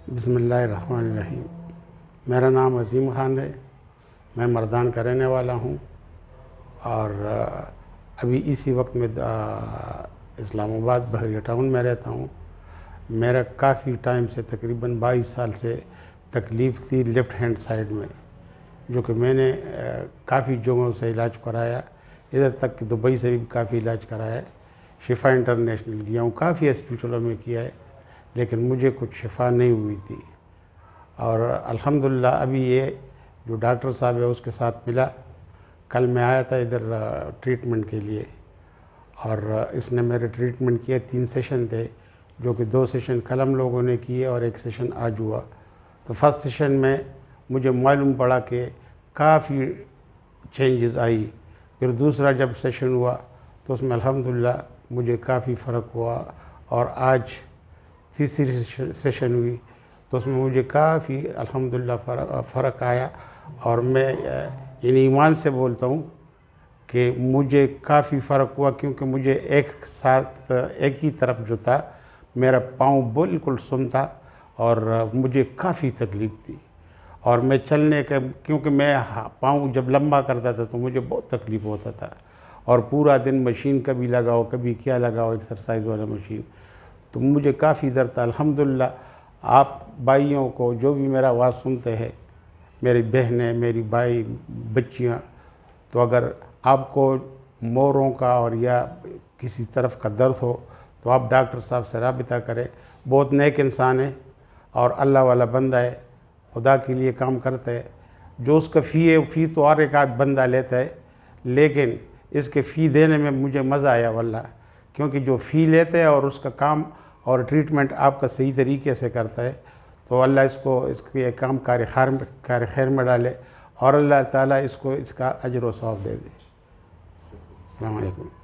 بسم اللہ الرحمن الرحیم۔ میرا نام عظیم خان ہے، میں مردان کا رہنے والا ہوں اور ابھی اسی وقت میں اسلام آباد بحریہ ٹاؤن میں رہتا ہوں۔ میرا کافی ٹائم سے تقریباً 22 سال سے تکلیف تھی لیفٹ ہینڈ سائیڈ میں، جو کہ میں نے کافی جگہوں سے علاج کرایا، ادھر تک کہ دبئی سے بھی کافی علاج کرایا ہے، شفا انٹرنیشنل گیا ہوں، کافی ہاسپٹلوں میں کیا ہے، لیکن مجھے کچھ شفا نہیں ہوئی تھی۔ اور الحمدللہ ابھی یہ جو ڈاکٹر صاحب ہے اس کے ساتھ ملا، کل میں آیا تھا ادھر ٹریٹمنٹ کے لیے، اور اس نے میرے ٹریٹمنٹ کیا، 3 سیشن تھے، جو کہ 2 سیشن کل ہم لوگوں نے کیے اور 1 سیشن آج ہوا۔ تو فرسٹ سیشن میں مجھے معلوم پڑا کہ کافی چینجز آئی، پھر دوسرا جب سیشن ہوا تو اس میں الحمدللہ مجھے کافی فرق ہوا، اور آج تیسری سیشن ہوئی تو اس میں مجھے کافی الحمدللہ فرق آیا، اور میں یعنی ایمان سے بولتا ہوں کہ مجھے کافی فرق ہوا، کیونکہ مجھے ایک ہی طرف جو تھا میرا پاؤں بالکل سن تھا اور مجھے کافی تکلیف تھی، اور میں چلنے کا، کیونکہ میں پاؤں جب لمبا کرتا تھا تو مجھے بہت تکلیف ہوتا تھا، اور پورا دن مشین کبھی لگاؤ کبھی کیا لگاؤ، ایکسرسائز والا مشین، تو مجھے کافی درد تھا۔ الحمدللہ آپ بھائیوں کو، جو بھی میرا آواز سنتے ہیں، میری بہنیں، میری بھائی، بچیاں، تو اگر آپ کو موروں کا اور یا کسی طرف کا درد ہو تو آپ ڈاکٹر صاحب سے رابطہ کریں، بہت نیک انسان ہے اور اللہ والا بندہ ہے، خدا کے لیے کام کرتا ہے۔ جو اس کا فی تو اور ایک آدھ بندہ لیتا ہے، لیکن اس کے فی دینے میں مجھے مزہ آیا واللہ، کیونکہ جو فی لیتے ہیں اور اس کا کام اور ٹریٹمنٹ آپ کا صحیح طریقے سے کرتا ہے، تو اللہ اس کے کام کار خیر میں ڈالے، اور اللہ تعالیٰ اس کا اجر و ثواب دے دے۔ السلام علیکم۔